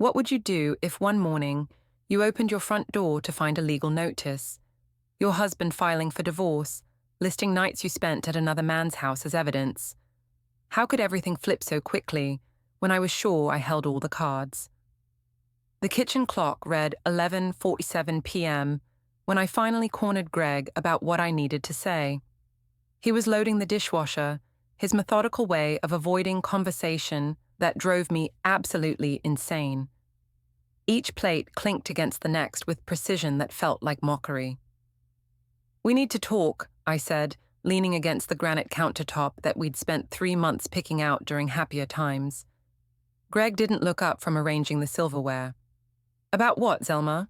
What would you do if one morning you opened your front door to find a legal notice? Your husband filing for divorce, listing nights you spent at another man's house as evidence. How could everything flip so quickly when I was sure I held all the cards? The kitchen clock read 11:47 p.m. when I finally cornered Greg about what I needed to say. He was loading the dishwasher, his methodical way of avoiding conversation that drove me absolutely insane. Each plate clinked against the next with precision that felt like mockery. "We need to talk," I said, leaning against the granite countertop that we'd spent 3 months picking out during happier times. Greg didn't look up from arranging the silverware. "About what, Zelma?"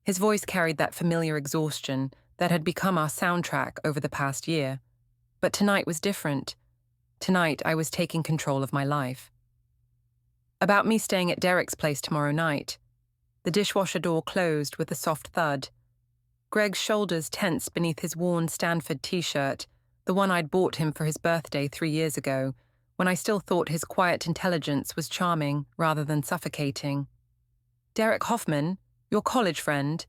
His voice carried that familiar exhaustion that had become our soundtrack over the past year. But tonight was different. Tonight I was taking control of my life. "About me staying at Derek's place tomorrow night." The dishwasher door closed with a soft thud. Greg's shoulders tensed beneath his worn Stanford t-shirt, the one I'd bought him for his birthday 3 years ago, when I still thought his quiet intelligence was charming rather than suffocating. "Derek Hoffman, your college friend."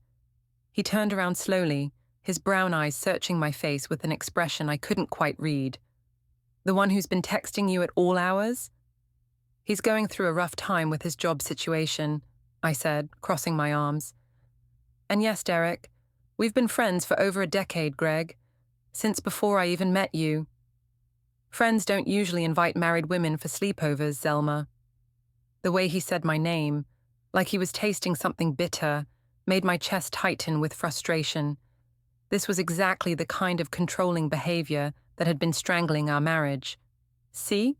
He turned around slowly, his brown eyes searching my face with an expression I couldn't quite read. "The one who's been texting you at all hours?" "He's going through a rough time with his job situation," I said, crossing my arms. "And yes, Derek, we've been friends for over a decade, Greg. Since before I even met you. Friends don't usually invite married women for sleepovers, Zelma." The way he said my name, like he was tasting something bitter, made my chest tighten with frustration. This was exactly the kind of controlling behavior that had been strangling our marriage. "See?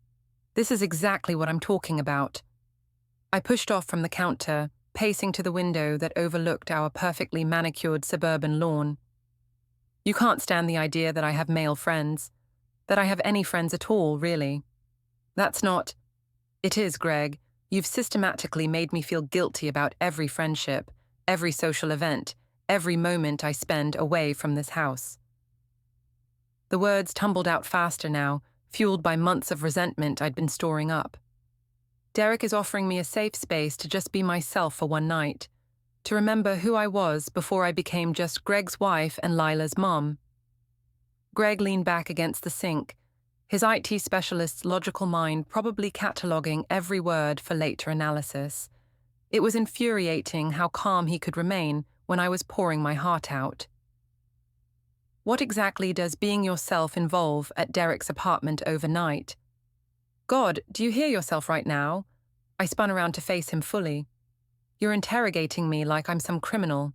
This is exactly what I'm talking about." I pushed off from the counter, pacing to the window that overlooked our perfectly manicured suburban lawn. "You can't stand the idea that I have male friends, that I have any friends at all, really. That's not—" "It is, Greg. You've systematically made me feel guilty about every friendship, every social event, every moment I spend away from this house." The words tumbled out faster now, fueled by months of resentment I'd been storing up. Derek is offering me a safe space to just be myself for one night, to remember who I was before I became just Greg's wife and Lila's mom. Greg leaned back against the sink, his IT specialist's logical mind probably cataloguing every word for later analysis. It was infuriating how calm he could remain when I was pouring my heart out. "What exactly does being yourself involve at Derek's apartment overnight?" "God, do you hear yourself right now?" I spun around to face him fully. "You're interrogating me like I'm some criminal.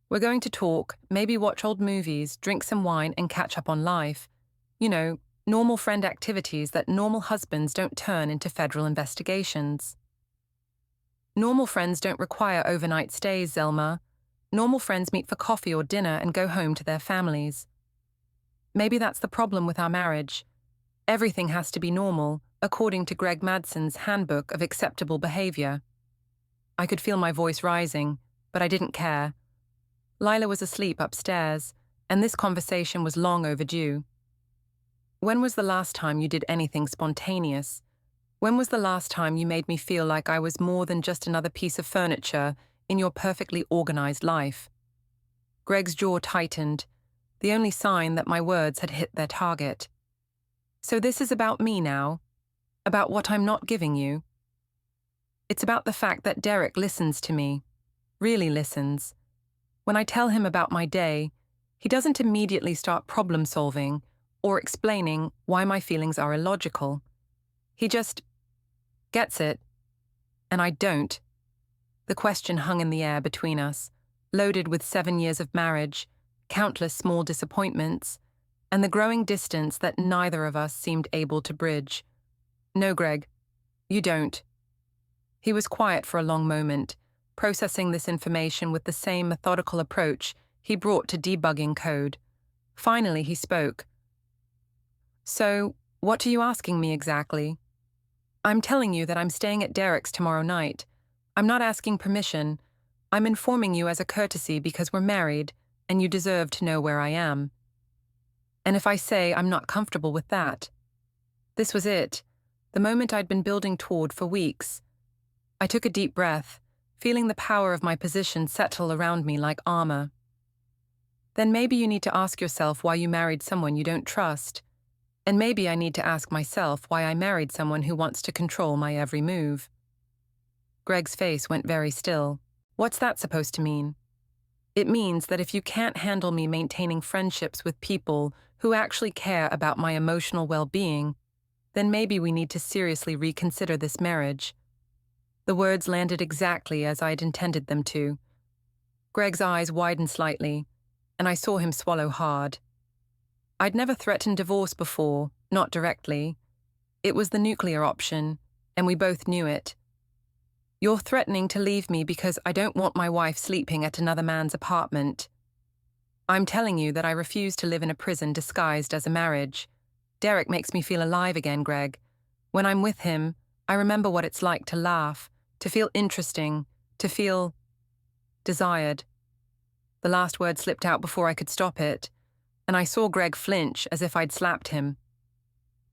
We're going to talk, maybe watch old movies, drink some wine, and catch up on life. You know, normal friend activities that normal husbands don't turn into federal investigations." "Normal friends don't require overnight stays, Zelma. Normal friends meet for coffee or dinner and go home to their families." Maybe that's the problem with our marriage. Everything has to be normal, according to Greg Madson's Handbook of Acceptable Behavior. I could feel my voice rising, but I didn't care. Lila was asleep upstairs, and this conversation was long overdue. "When was the last time you did anything spontaneous? When was the last time you made me feel like I was more than just another piece of furniture in your perfectly organized life?" Greg's jaw tightened, the only sign that my words had hit their target. "So this is about me now? About what I'm not giving you?" "It's about the fact that Derek listens to me. Really listens. When I tell him about my day, he doesn't immediately start problem-solving or explaining why my feelings are illogical. He just gets it. And I don't." The question hung in the air between us, loaded with 7 years of marriage, countless small disappointments, and the growing distance that neither of us seemed able to bridge. "No, Greg, you don't." He was quiet for a long moment, processing this information with the same methodical approach he brought to debugging code. Finally, he spoke. "So, what are you asking me exactly?" "I'm telling you that I'm staying at Derek's tomorrow night. I'm not asking permission. I'm informing you as a courtesy because we're married, and you deserve to know where I am." And if I say I'm not comfortable with that? This was it, the moment I'd been building toward for weeks. I took a deep breath, feeling the power of my position settle around me like armor. Then maybe you need to ask yourself why you married someone you don't trust. And maybe I need to ask myself why I married someone who wants to control my every move. Greg's face went very still. What's that supposed to mean? It means that if you can't handle me maintaining friendships with people who actually care about my emotional well-being, then maybe we need to seriously reconsider this marriage. The words landed exactly as I'd intended them to. Greg's eyes widened slightly, and I saw him swallow hard. I'd never threatened divorce before, not directly. It was the nuclear option, and we both knew it. You're threatening to leave me because I don't want my wife sleeping at another man's apartment. I'm telling you that I refuse to live in a prison disguised as a marriage. Derek makes me feel alive again, Greg. When I'm with him, I remember what it's like to laugh, to feel interesting, to feel desired. The last word slipped out before I could stop it, and I saw Greg flinch as if I'd slapped him.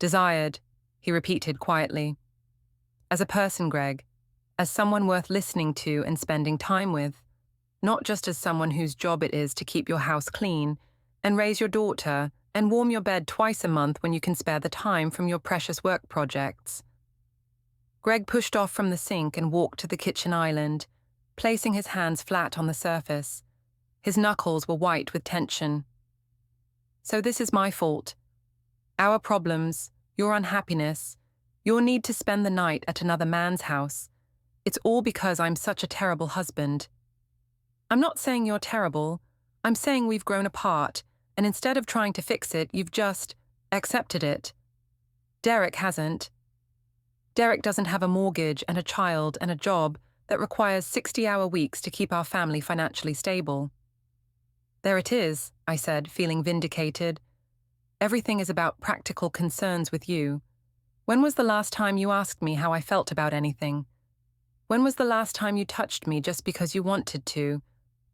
Desired, he repeated quietly. As a person, Greg, as someone worth listening to and spending time with, not just as someone whose job it is to keep your house clean and raise your daughter and warm your bed twice a month when you can spare the time from your precious work projects. Greg pushed off from the sink and walked to the kitchen island, placing his hands flat on the surface. His knuckles were white with tension. So this is my fault. Our problems, your unhappiness, your need to spend the night at another man's house. It's all because I'm such a terrible husband. I'm not saying you're terrible. I'm saying we've grown apart, and instead of trying to fix it, you've just accepted it. Derek hasn't. Derek doesn't have a mortgage and a child and a job that requires 60-hour weeks to keep our family financially stable. There it is, I said, feeling vindicated. Everything is about practical concerns with you. When was the last time you asked me how I felt about anything? When was the last time you touched me just because you wanted to,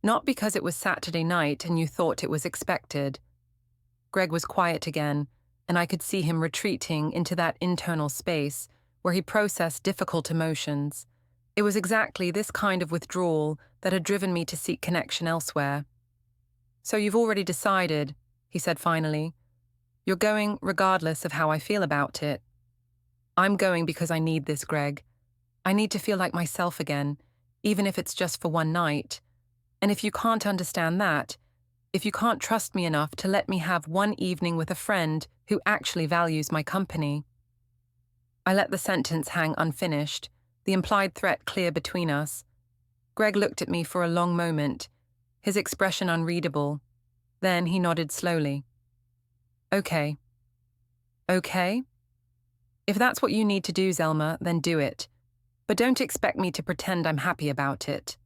not because it was Saturday night and you thought it was expected? Greg was quiet again, and I could see him retreating into that internal space where he processed difficult emotions. It was exactly this kind of withdrawal that had driven me to seek connection elsewhere. So you've already decided, he said finally. You're going regardless of how I feel about it. I'm going because I need this, Greg. I need to feel like myself again, even if it's just for one night. And if you can't understand that, if you can't trust me enough to let me have one evening with a friend who actually values my company. I let the sentence hang unfinished, the implied threat clear between us. Greg looked at me for a long moment, his expression unreadable. Then he nodded slowly. Okay. Okay? If that's what you need to do, Zelma, then do it. But don't expect me to pretend I'm happy about it.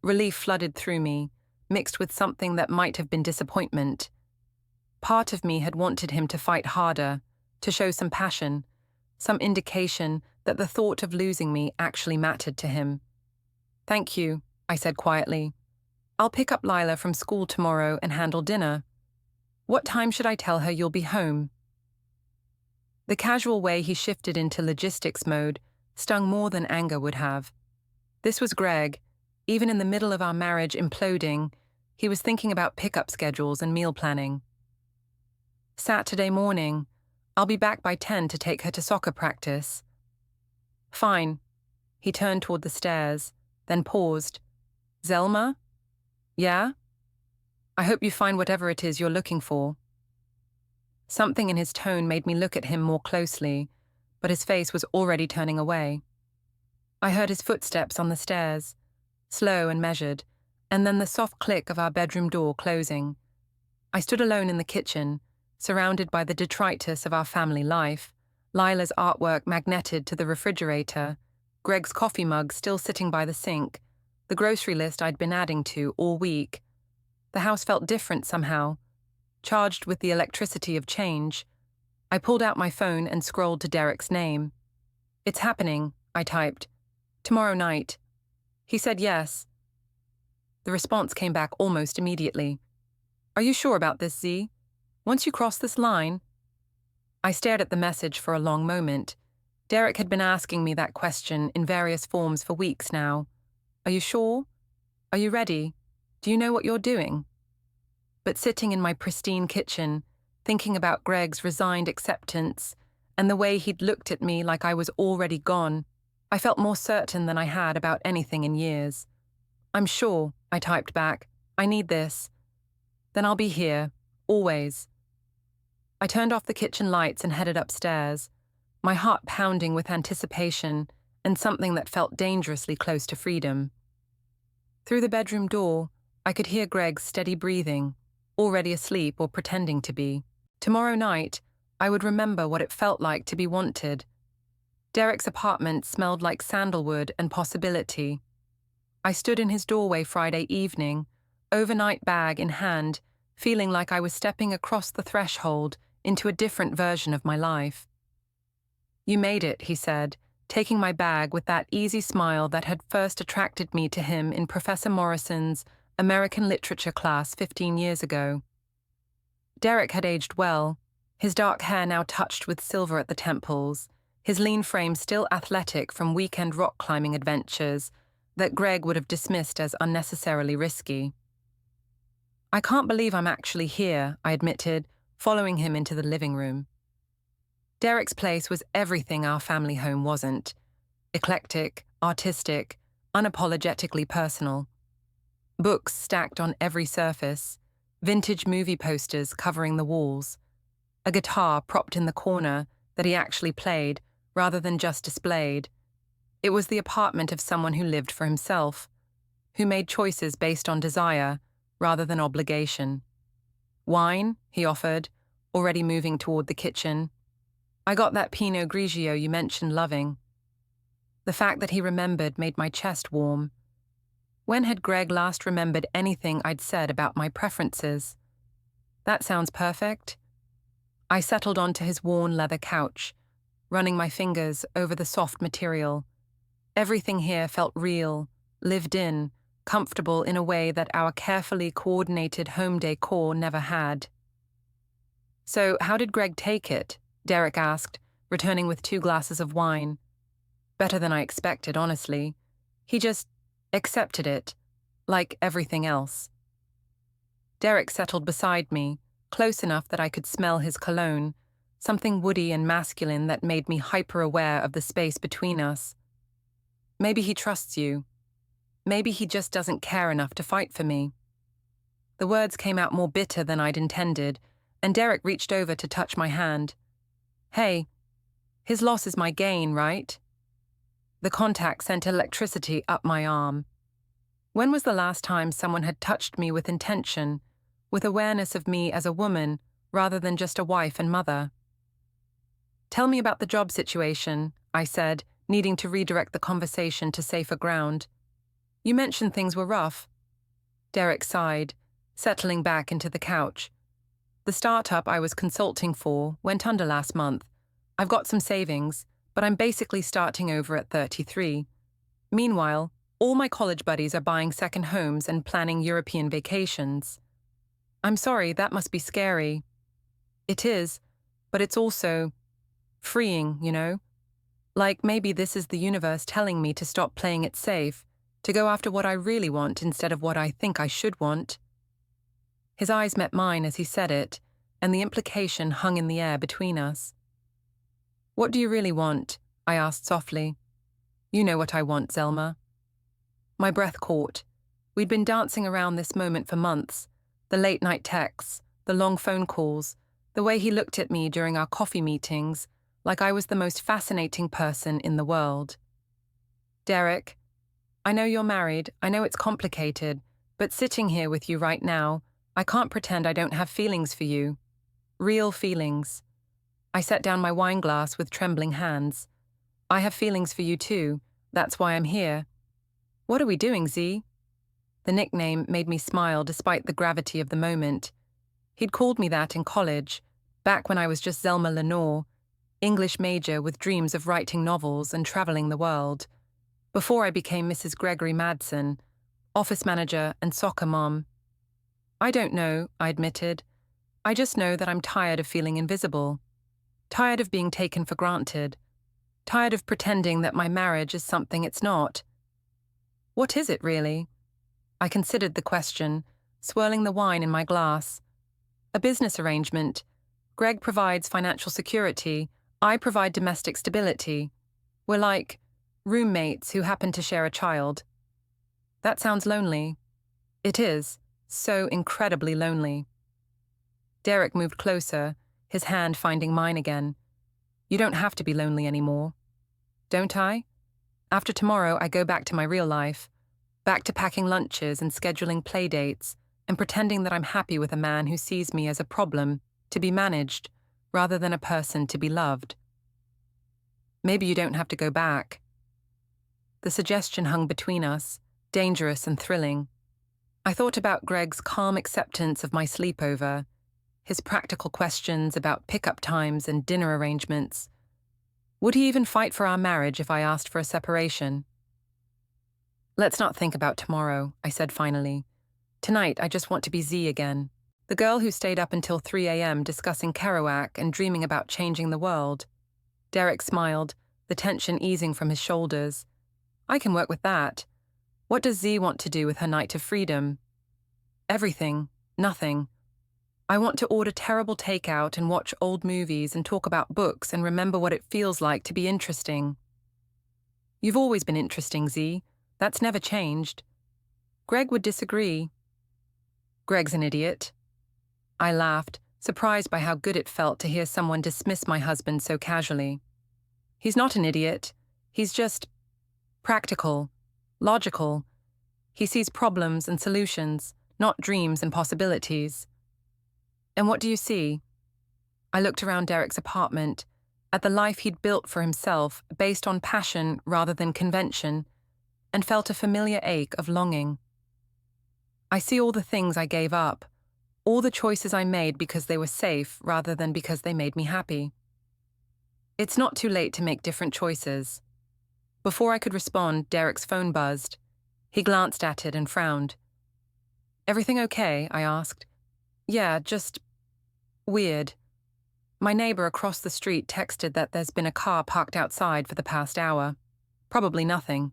Relief flooded through me, mixed with something that might have been disappointment. Part of me had wanted him to fight harder, to show some passion, some indication that the thought of losing me actually mattered to him. Thank you, I said quietly. I'll pick up Lila from school tomorrow and handle dinner. What time should I tell her you'll be home? The casual way he shifted into logistics mode stung more than anger would have. This was Greg. Even in the middle of our marriage imploding, he was thinking about pickup schedules and meal planning. Saturday morning. I'll be back by 10 to take her to soccer practice. Fine. He turned toward the stairs, then paused. Zelma? Yeah? I hope you find whatever it is you're looking for. Something in his tone made me look at him more closely, but his face was already turning away. I heard his footsteps on the stairs, slow and measured, and then the soft click of our bedroom door closing. I stood alone in the kitchen, surrounded by the detritus of our family life, Lila's artwork magneted to the refrigerator, Greg's coffee mug still sitting by the sink, the grocery list I'd been adding to all week. The house felt different somehow, charged with the electricity of change. I pulled out my phone and scrolled to Derek's name. It's happening, I typed. Tomorrow night. He said yes. The response came back almost immediately. Are you sure about this, Z? Once you cross this line? I stared at the message for a long moment. Derek had been asking me that question in various forms for weeks now. Are you sure? Are you ready? Do you know what you're doing? But sitting in my pristine kitchen, thinking about Greg's resigned acceptance and the way he'd looked at me like I was already gone, I felt more certain than I had about anything in years. I'm sure, I typed back. I need this. Then I'll be here, always. I turned off the kitchen lights and headed upstairs, my heart pounding with anticipation and something that felt dangerously close to freedom. Through the bedroom door, I could hear Greg's steady breathing, already asleep or pretending to be. Tomorrow night, I would remember what it felt like to be wanted. Derek's apartment smelled like sandalwood and possibility. I stood in his doorway Friday evening, overnight bag in hand, feeling like I was stepping across the threshold into a different version of my life. You made it, he said, taking my bag with that easy smile that had first attracted me to him in Professor Morrison's American literature class 15 years ago. Derek had aged well, his dark hair now touched with silver at the temples, his lean frame still athletic from weekend rock climbing adventures that Greg would have dismissed as unnecessarily risky. I can't believe I'm actually here, I admitted, following him into the living room. Derek's place was everything our family home wasn't. Eclectic, artistic, unapologetically personal. Books stacked on every surface, vintage movie posters covering the walls, a guitar propped in the corner that he actually played rather than just displayed. It was the apartment of someone who lived for himself, who made choices based on desire rather than obligation. Wine, he offered, already moving toward the kitchen. I got that Pinot Grigio you mentioned loving. The fact that he remembered made my chest warm. When had Greg last remembered anything I'd said about my preferences? That sounds perfect. I settled onto his worn leather couch, running my fingers over the soft material. Everything here felt real, lived in, comfortable in a way that our carefully coordinated home decor never had. So, how did Greg take it? Derek asked, returning with 2 glasses of wine. Better than I expected, honestly. He just accepted it, like everything else. Derek settled beside me, close enough that I could smell his cologne, something woody and masculine that made me hyper-aware of the space between us. Maybe he trusts you. Maybe he just doesn't care enough to fight for me. The words came out more bitter than I'd intended, and Derek reached over to touch my hand. Hey, his loss is my gain, right? The contact sent electricity up my arm. When was the last time someone had touched me with intention, with awareness of me as a woman rather than just a wife and mother? Tell me about the job situation, I said, needing to redirect the conversation to safer ground. You mentioned things were rough. Derek sighed, settling back into the couch. The startup I was consulting for went under last month. I've got some savings, but I'm basically starting over at 33. Meanwhile, all my college buddies are buying second homes and planning European vacations. I'm sorry, that must be scary. It is, but it's also freeing, you know? Like maybe this is the universe telling me to stop playing it safe, to go after what I really want instead of what I think I should want. His eyes met mine as he said it, and the implication hung in the air between us. What do you really want? I asked softly. You know what I want, Zelma. My breath caught. We'd been dancing around this moment for months. The late-night texts, the long phone calls, the way he looked at me during our coffee meetings, like I was the most fascinating person in the world. Derek, I know you're married, I know it's complicated, but sitting here with you right now, I can't pretend I don't have feelings for you. Real feelings. I set down my wine glass with trembling hands. I have feelings for you too. That's why I'm here. What are we doing, Z? The nickname made me smile despite the gravity of the moment. He'd called me that in college, back when I was just Zelma Lenore, English major with dreams of writing novels and traveling the world, before I became Mrs. Gregory Madsen, office manager and soccer mom. I don't know, I admitted. I just know that I'm tired of feeling invisible. Tired of being taken for granted. tired of pretending that my marriage is something it's not. What is it, really? I considered the question, swirling the wine in my glass. A business arrangement. Greg provides financial security. I provide domestic stability. We're like roommates who happen to share a child. That sounds lonely. It is. So incredibly lonely. Derek moved closer, his hand finding mine again. You don't have to be lonely anymore. Don't I? After tomorrow, I go back to my real life, back to packing lunches and scheduling play dates, and pretending that I'm happy with a man who sees me as a problem to be managed, rather than a person to be loved. Maybe you don't have to go back. The suggestion hung between us, dangerous and thrilling. I thought about Greg's calm acceptance of my sleepover, his practical questions about pickup times and dinner arrangements. Would he even fight for our marriage if I asked for a separation? Let's not think about tomorrow, I said finally. Tonight, I just want to be Z again. The girl who stayed up until 3 a.m. discussing Kerouac and dreaming about changing the world. Derek smiled, the tension easing from his shoulders. I can work with that. What does Z want to do with her night of freedom? Everything. Nothing. I want to order terrible takeout and watch old movies and talk about books and remember what it feels like to be interesting. You've always been interesting, Z. That's never changed. Greg would disagree. Greg's an idiot. I laughed, surprised by how good it felt to hear someone dismiss my husband so casually. He's not an idiot. He's just practical, logical. He sees problems and solutions, not dreams and possibilities. And what do you see? I looked around Derek's apartment, at the life he'd built for himself based on passion rather than convention, and felt a familiar ache of longing. I see all the things I gave up, all the choices I made because they were safe rather than because they made me happy. It's not too late to make different choices. Before I could respond, Derek's phone buzzed. He glanced at it and frowned. Everything okay? I asked. Yeah, just weird. My neighbor across the street texted that there's been a car parked outside for the past hour. Probably nothing.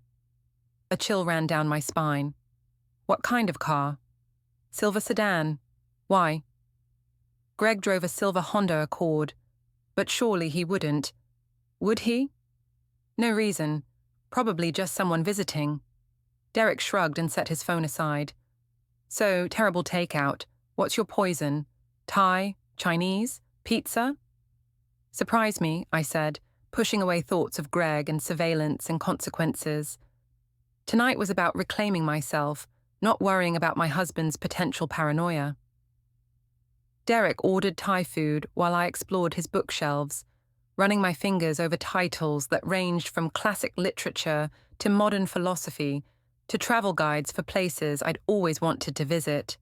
A chill ran down my spine. What kind of car? Silver sedan. Why? Greg drove a silver Honda Accord, but surely he wouldn't. Would he? No reason. Probably just someone visiting. Derek shrugged and set his phone aside. So, terrible takeout. What's your poison? Thai? Chinese? Pizza? Surprise me, I said, pushing away thoughts of Greg and surveillance and consequences. Tonight was about reclaiming myself, not worrying about my husband's potential paranoia. Derek ordered Thai food while I explored his bookshelves, running my fingers over titles that ranged from classic literature to modern philosophy to travel guides for places I'd always wanted to visit.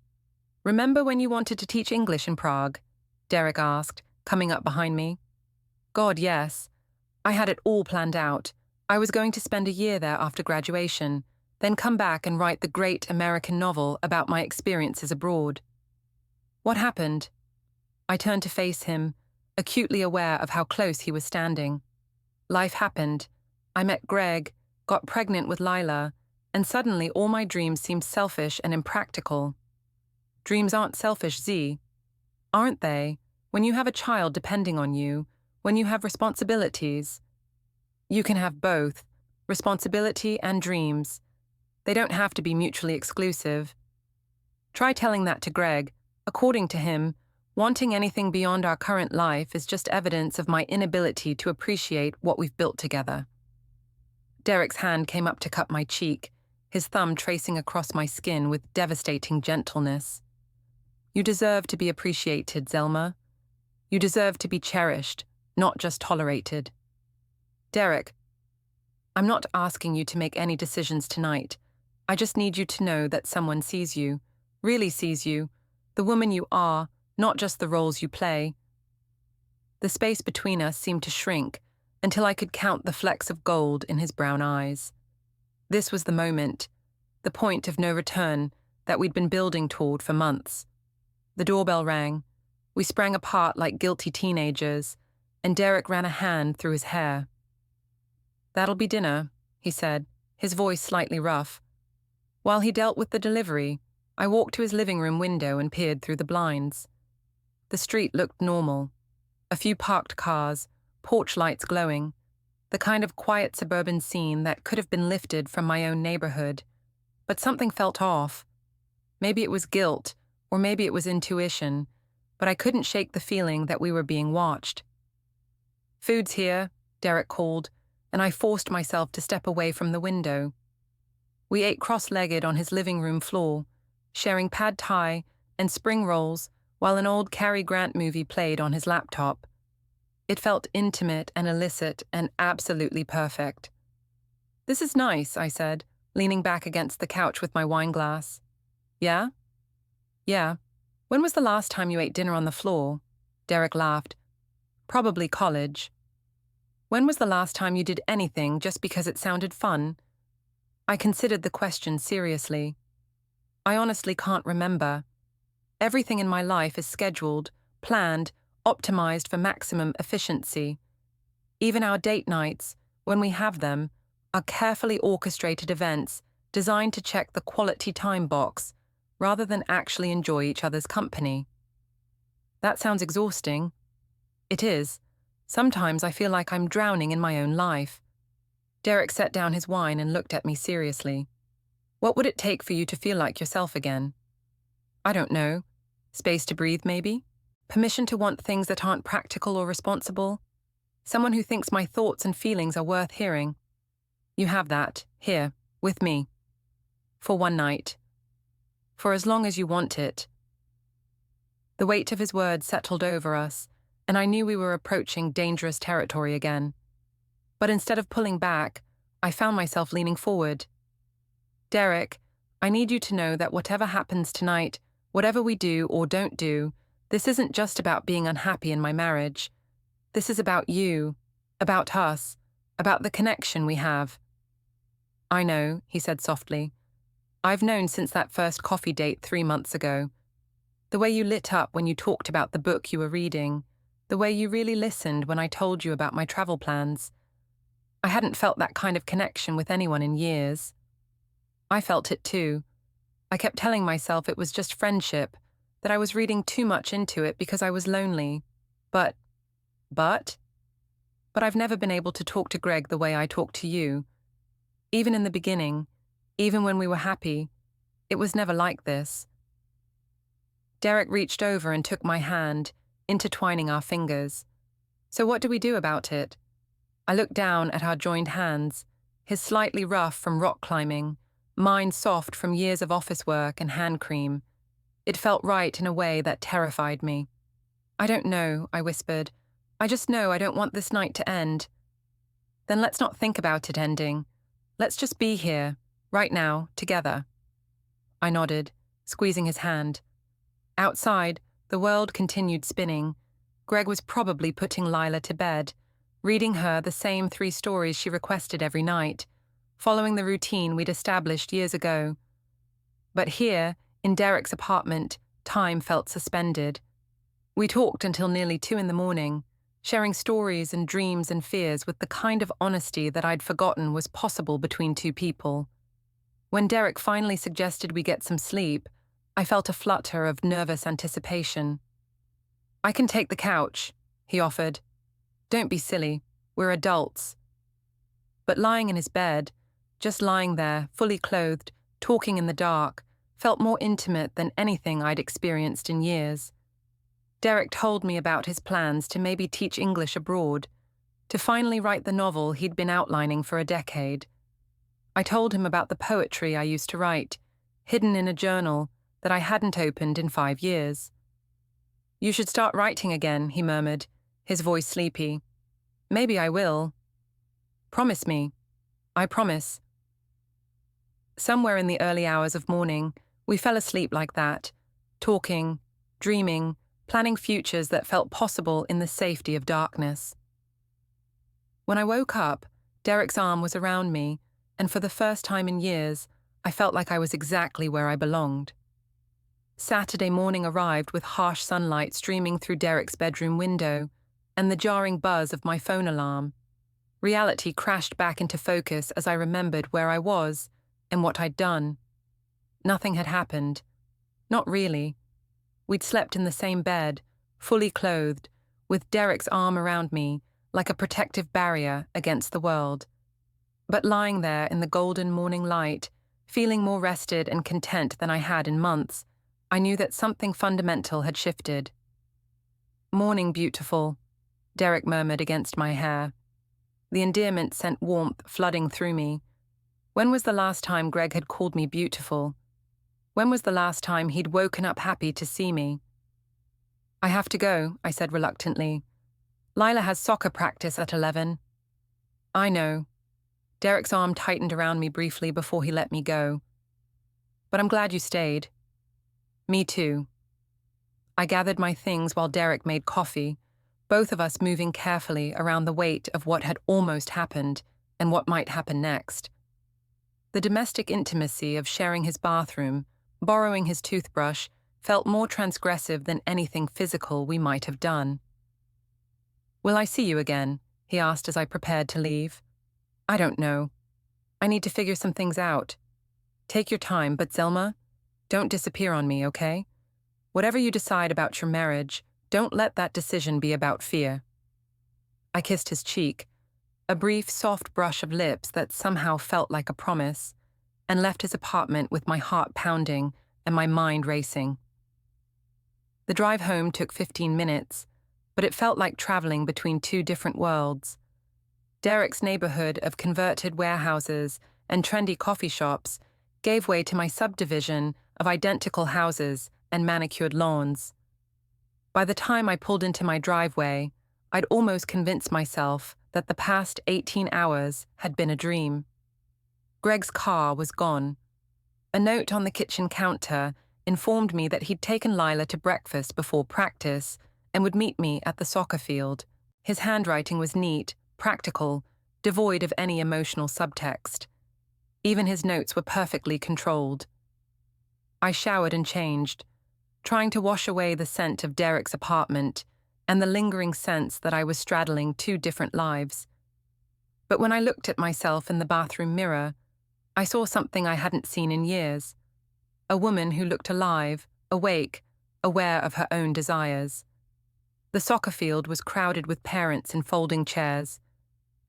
Remember when you wanted to teach English in Prague? Derek asked, coming up behind me. God, yes. I had it all planned out. I was going to spend a year there after graduation, then come back and write the great American novel about my experiences abroad. What happened? I turned to face him, acutely aware of how close he was standing. Life happened. I met Greg, got pregnant with Lila, and suddenly all my dreams seemed selfish and impractical. Dreams aren't selfish, Z. Aren't they? When you have a child depending on you, when you have responsibilities. You can have both, responsibility and dreams. They don't have to be mutually exclusive. Try telling that to Greg. According to him, wanting anything beyond our current life is just evidence of my inability to appreciate what we've built together. Derek's hand came up to cup my cheek, his thumb tracing across my skin with devastating gentleness. You deserve to be appreciated, Zelma. You deserve to be cherished, not just tolerated. Derek, I'm not asking you to make any decisions tonight. I just need you to know that someone sees you, really sees you, the woman you are, not just the roles you play. The space between us seemed to shrink until I could count the flecks of gold in his brown eyes. This was the moment, the point of no return that we'd been building toward for months. The doorbell rang. We sprang apart like guilty teenagers, and Derek ran a hand through his hair. "That'll be dinner," he said, his voice slightly rough. While he dealt with the delivery, I walked to his living room window and peered through the blinds. The street looked normal. A few parked cars, porch lights glowing, the kind of quiet suburban scene that could have been lifted from my own neighborhood. But something felt off. Maybe it was guilt, or maybe it was intuition, but I couldn't shake the feeling that we were being watched. "Food's here," Derek called, and I forced myself to step away from the window. We ate cross-legged on his living room floor, sharing pad thai and spring rolls while an old Cary Grant movie played on his laptop. It felt intimate and illicit and absolutely perfect. "This is nice," I said, leaning back against the couch with my wine glass. "Yeah?" "Yeah. When was the last time you ate dinner on the floor?" Derek laughed. "Probably college." "When was the last time you did anything just because it sounded fun?" I considered the question seriously. I honestly can't remember. Everything in my life is scheduled, planned, optimized for maximum efficiency. Even our date nights, when we have them, are carefully orchestrated events designed to check the quality time box rather than actually enjoy each other's company. That sounds exhausting. It is. Sometimes I feel like I'm drowning in my own life. Derek set down his wine and looked at me seriously. "What would it take for you to feel like yourself again?" "I don't know. Space to breathe, maybe? Permission to want things that aren't practical or responsible? Someone who thinks my thoughts and feelings are worth hearing. You have that, here, with me. For one night. For as long as you want it." The weight of his words settled over us, and I knew we were approaching dangerous territory again. But instead of pulling back, I found myself leaning forward. "Derek, I need you to know that whatever happens tonight, whatever we do or don't do, this isn't just about being unhappy in my marriage. This is about you, about us, about the connection we have." "I know," he said softly. "I've known since that first coffee date 3 months ago. The way you lit up when you talked about the book you were reading, the way you really listened when I told you about my travel plans. I hadn't felt that kind of connection with anyone in years. I felt it too. I kept telling myself it was just friendship, that I was reading too much into it because I was lonely. But I've never been able to talk to Greg the way I talked to you. Even in the beginning, even when we were happy, it was never like this." Derek reached over and took my hand, intertwining our fingers. "So what do we do about it?" I looked down at our joined hands, his slightly rough from rock climbing, mine soft from years of office work and hand cream. It felt right in a way that terrified me. "I don't know," I whispered. "I just know I don't want this night to end." "Then let's not think about it ending. Let's just be here, right now, together." I nodded, squeezing his hand. Outside, the world continued spinning. Greg was probably putting Lila to bed, reading her the same 3 stories she requested every night, following the routine we'd established years ago. But here, in Derek's apartment, time felt suspended. We talked until nearly 2 in the morning, sharing stories and dreams and fears with the kind of honesty that I'd forgotten was possible between 2 people. When Derek finally suggested we get some sleep, I felt a flutter of nervous anticipation. "I can take the couch," he offered. "Don't be silly, we're adults." But lying in his bed, just lying there, fully clothed, talking in the dark, felt more intimate than anything I'd experienced in years. Derek told me about his plans to maybe teach English abroad, to finally write the novel he'd been outlining for a decade. I told him about the poetry I used to write, hidden in a journal that I hadn't opened in 5 years. "You should start writing again," he murmured, his voice sleepy. "Maybe I will." "Promise me." "I promise." Somewhere in the early hours of morning, we fell asleep like that, talking, dreaming, planning futures that felt possible in the safety of darkness. When I woke up, Derek's arm was around me, and for the first time in years, I felt like I was exactly where I belonged. Saturday morning arrived with harsh sunlight streaming through Derek's bedroom window, and the jarring buzz of my phone alarm. Reality crashed back into focus as I remembered where I was and what I'd done. Nothing had happened. Not really. We'd slept in the same bed, fully clothed, with Derek's arm around me, like a protective barrier against the world. But lying there in the golden morning light, feeling more rested and content than I had in months, I knew that something fundamental had shifted. "Morning, beautiful," Derek murmured against my hair. The endearment sent warmth flooding through me. When was the last time Greg had called me beautiful? When was the last time he'd woken up happy to see me? "I have to go," I said reluctantly. "Lila has soccer practice at 11. "I know." Derek's arm tightened around me briefly before he let me go. "But I'm glad you stayed." "Me too." I gathered my things while Derek made coffee, both of us moving carefully around the weight of what had almost happened and what might happen next. The domestic intimacy of sharing his bathroom, borrowing his toothbrush, felt more transgressive than anything physical we might have done. "Will I see you again?" he asked as I prepared to leave. "I don't know. I need to figure some things out. Take your time, but Zelma, don't disappear on me, okay? Whatever you decide about your marriage, don't let that decision be about fear." I kissed his cheek, a brief, soft brush of lips that somehow felt like a promise, and left his apartment with my heart pounding and my mind racing. The drive home took 15 minutes, but it felt like traveling between two different worlds. Derek's neighborhood of converted warehouses and trendy coffee shops gave way to my subdivision of identical houses and manicured lawns. By the time I pulled into my driveway, I'd almost convinced myself that the past 18 hours had been a dream. Greg's car was gone. A note on the kitchen counter informed me that he'd taken Lila to breakfast before practice and would meet me at the soccer field. His handwriting was neat, practical, devoid of any emotional subtext. Even his notes were perfectly controlled. I showered and changed, trying to wash away the scent of Derek's apartment and the lingering sense that I was straddling two different lives. But when I looked at myself in the bathroom mirror, I saw something I hadn't seen in years. A woman who looked alive, awake, aware of her own desires. The soccer field was crowded with parents in folding chairs,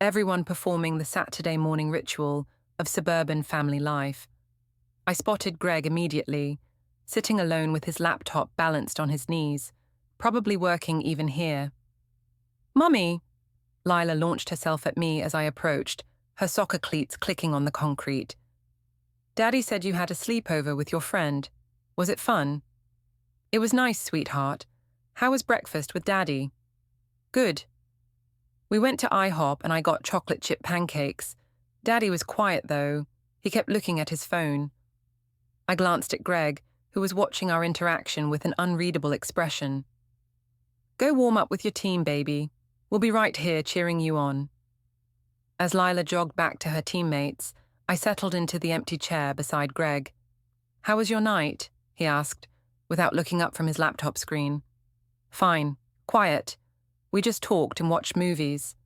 everyone performing the Saturday morning ritual of suburban family life. I spotted Greg immediately, sitting alone with his laptop balanced on his knees, probably working even here. "Mummy!" Lila launched herself at me as I approached, her soccer cleats clicking on the concrete. "Daddy said you had a sleepover with your friend. Was it fun?" "It was nice, sweetheart. How was breakfast with Daddy?" "Good. We went to IHOP and I got chocolate chip pancakes. Daddy was quiet, though. He kept looking at his phone." I glanced at Greg, who was watching our interaction with an unreadable expression. "Go warm up with your team, baby. We'll be right here cheering you on." As Lila jogged back to her teammates, I settled into the empty chair beside Greg. "How was your night?" he asked, without looking up from his laptop screen. "Fine. Quiet. We just talked and watched movies."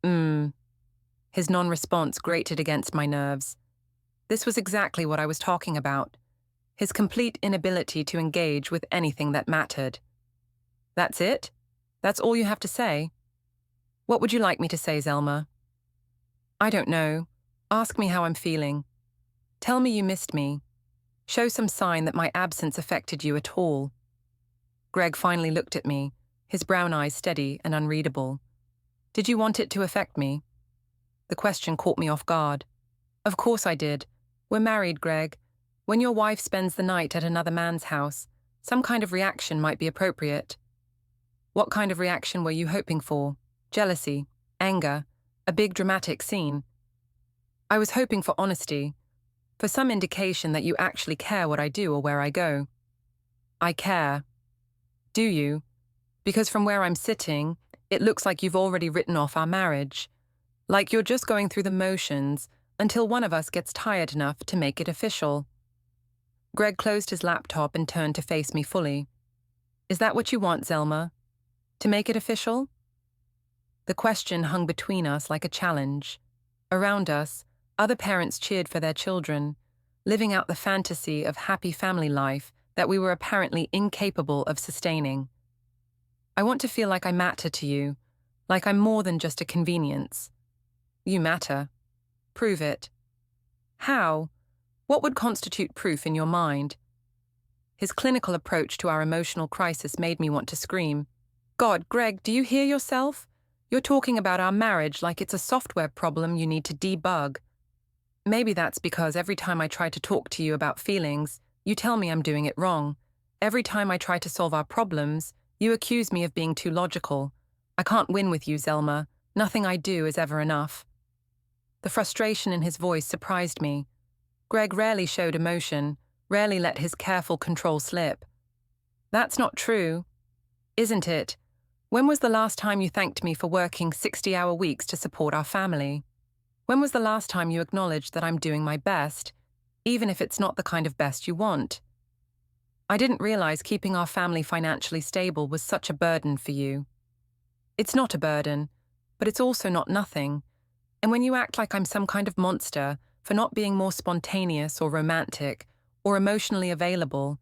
His non-response grated against my nerves. This was exactly what I was talking about. His complete inability to engage with anything that mattered. "That's it? That's all you have to say? What would you like me to say, Zelma?" "I don't know. Ask me how I'm feeling. Tell me you missed me. Show some sign that my absence affected you at all." Greg finally looked at me, his brown eyes steady and unreadable. "Did you want it to affect me?" The question caught me off guard. "Of course I did. We're married, Greg. When your wife spends the night at another man's house, some kind of reaction might be appropriate." "What kind of reaction were you hoping for? Jealousy? Anger? A big dramatic scene?" "I was hoping for honesty, for some indication that you actually care what I do or where I go." "I care." "Do you? Because from where I'm sitting, it looks like you've already written off our marriage. Like you're just going through the motions until one of us gets tired enough to make it official." Greg closed his laptop and turned to face me fully. "Is that what you want, Zelma? To make it official?" The question hung between us like a challenge. Around us, other parents cheered for their children, living out the fantasy of happy family life that we were apparently incapable of sustaining. I want to feel like I matter to you, like I'm more than just a convenience. You matter. Prove it. How? What would constitute proof in your mind? His clinical approach to our emotional crisis made me want to scream. God, Greg, do you hear yourself? You're talking about our marriage like it's a software problem you need to debug. Maybe that's because every time I try to talk to you about feelings, you tell me I'm doing it wrong. Every time I try to solve our problems, you accuse me of being too logical. I can't win with you, Zelma. Nothing I do is ever enough. The frustration in his voice surprised me. Greg rarely showed emotion, rarely let his careful control slip. That's not true, isn't it? When was the last time you thanked me for working 60-hour weeks to support our family? When was the last time you acknowledged that I'm doing my best, even if it's not the kind of best you want? I didn't realize keeping our family financially stable was such a burden for you. It's not a burden, but it's also not nothing. And when you act like I'm some kind of monster for not being more spontaneous or romantic or emotionally available,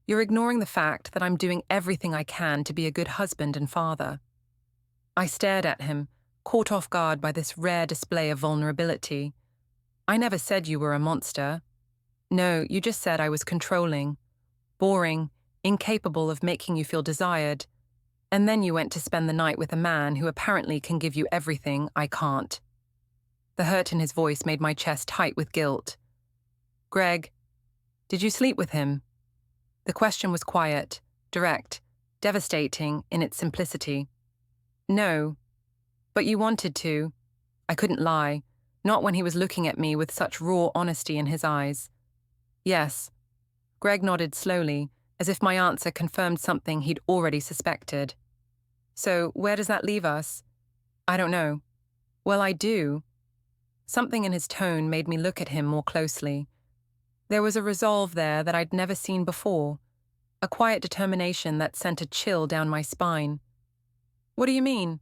you're ignoring the fact that I'm doing everything I can to be a good husband and father. I stared at him, caught off guard by this rare display of vulnerability. I never said you were a monster. No, you just said I was controlling, boring, incapable of making you feel desired. And then you went to spend the night with a man who apparently can give you everything I can't. The hurt in his voice made my chest tight with guilt. Greg, did you sleep with him? The question was quiet, direct, devastating in its simplicity. No. But you wanted to. I couldn't lie, not when he was looking at me with such raw honesty in his eyes. Yes. Greg nodded slowly, as if my answer confirmed something he'd already suspected. So, where does that leave us? I don't know. Well, I do. Something in his tone made me look at him more closely. There was a resolve there that I'd never seen before, a quiet determination that sent a chill down my spine. What do you mean?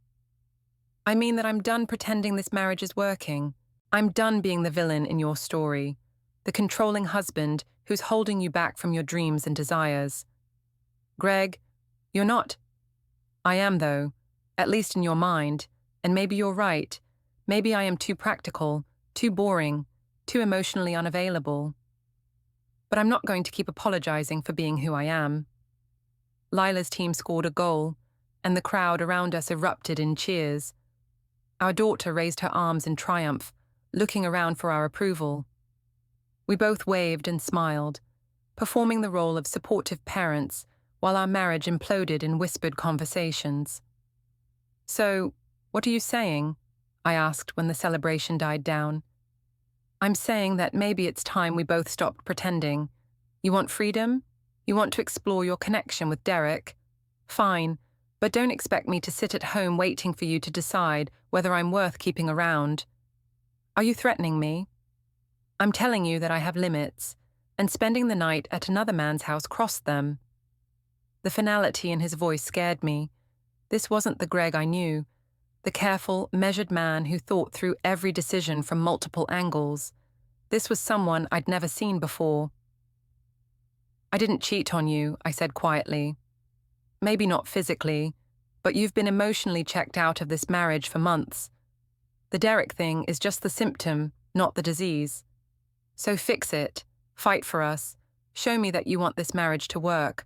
I mean that I'm done pretending this marriage is working. I'm done being the villain in your story, the controlling husband who's holding you back from your dreams and desires. Greg, you're not. I am, though, at least in your mind, and maybe you're right. Maybe I am too practical, too boring, too emotionally unavailable. But I'm not going to keep apologizing for being who I am. Lila's team scored a goal, and the crowd around us erupted in cheers. Our daughter raised her arms in triumph, looking around for our approval. We both waved and smiled, performing the role of supportive parents while our marriage imploded in whispered conversations. So, what are you saying? I asked when the celebration died down. I'm saying that maybe it's time we both stopped pretending. You want freedom? You want to explore your connection with Derek? Fine, but don't expect me to sit at home waiting for you to decide whether I'm worth keeping around. Are you threatening me? I'm telling you that I have limits, and spending the night at another man's house crossed them. The finality in his voice scared me. This wasn't the Greg I knew, the careful, measured man who thought through every decision from multiple angles. This was someone I'd never seen before. I didn't cheat on you, I said quietly. Maybe not physically, but you've been emotionally checked out of this marriage for months. The Derek thing is just the symptom, not the disease. So fix it, fight for us, show me that you want this marriage to work.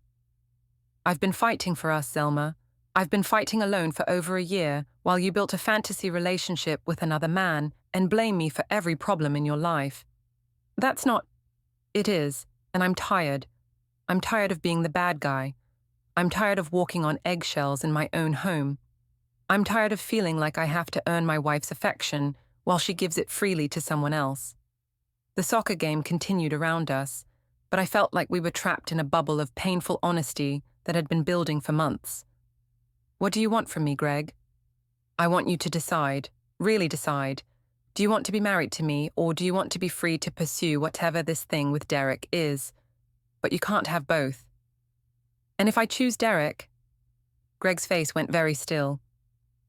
I've been fighting for us, Zelma. I've been fighting alone for over a year while you built a fantasy relationship with another man and blame me for every problem in your life. That's not... It is, and I'm tired. I'm tired of being the bad guy. I'm tired of walking on eggshells in my own home. I'm tired of feeling like I have to earn my wife's affection while she gives it freely to someone else. The soccer game continued around us, but I felt like we were trapped in a bubble of painful honesty that had been building for months. What do you want from me, Greg? I want you to decide, really decide. Do you want to be married to me, or do you want to be free to pursue whatever this thing with Derek is? But you can't have both. And if I choose Derek... Greg's face went very still.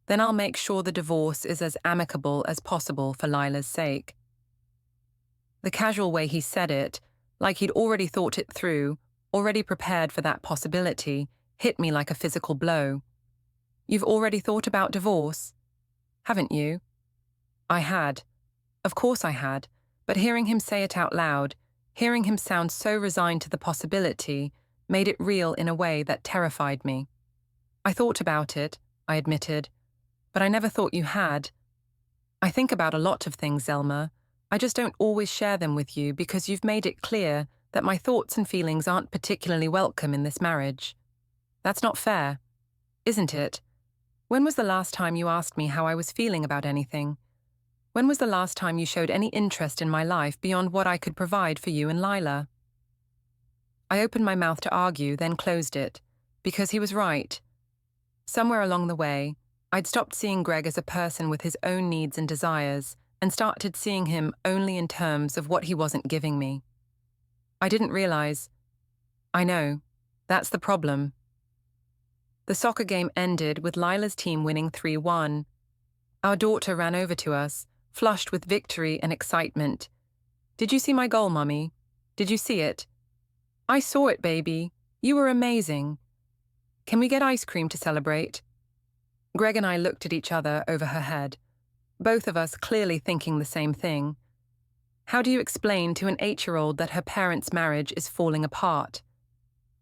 Then I'll make sure the divorce is as amicable as possible for Lila's sake. The casual way he said it, like he'd already thought it through, already prepared for that possibility, hit me like a physical blow. You've already thought about divorce? Haven't you? I had. Of course I had, but hearing him say it out loud, hearing him sound so resigned to the possibility, made it real in a way that terrified me. I thought about it, I admitted, but I never thought you had. I think about a lot of things, Zelma. I just don't always share them with you because you've made it clear that my thoughts and feelings aren't particularly welcome in this marriage. That's not fair, isn't it? When was the last time you asked me how I was feeling about anything? When was the last time you showed any interest in my life beyond what I could provide for you and Lila? I opened my mouth to argue, then closed it, because he was right. Somewhere along the way, I'd stopped seeing Greg as a person with his own needs and desires and started seeing him only in terms of what he wasn't giving me. I didn't realize. I know, that's the problem. The soccer game ended with Lila's team winning 3-1. Our daughter ran over to us, flushed with victory and excitement. "Did you see my goal, Mummy? Did you see it?" "I saw it, baby. You were amazing. Can we get ice cream to celebrate?" Greg and I looked at each other over her head, both of us clearly thinking the same thing. How do you explain to an 8-year-old that her parents' marriage is falling apart?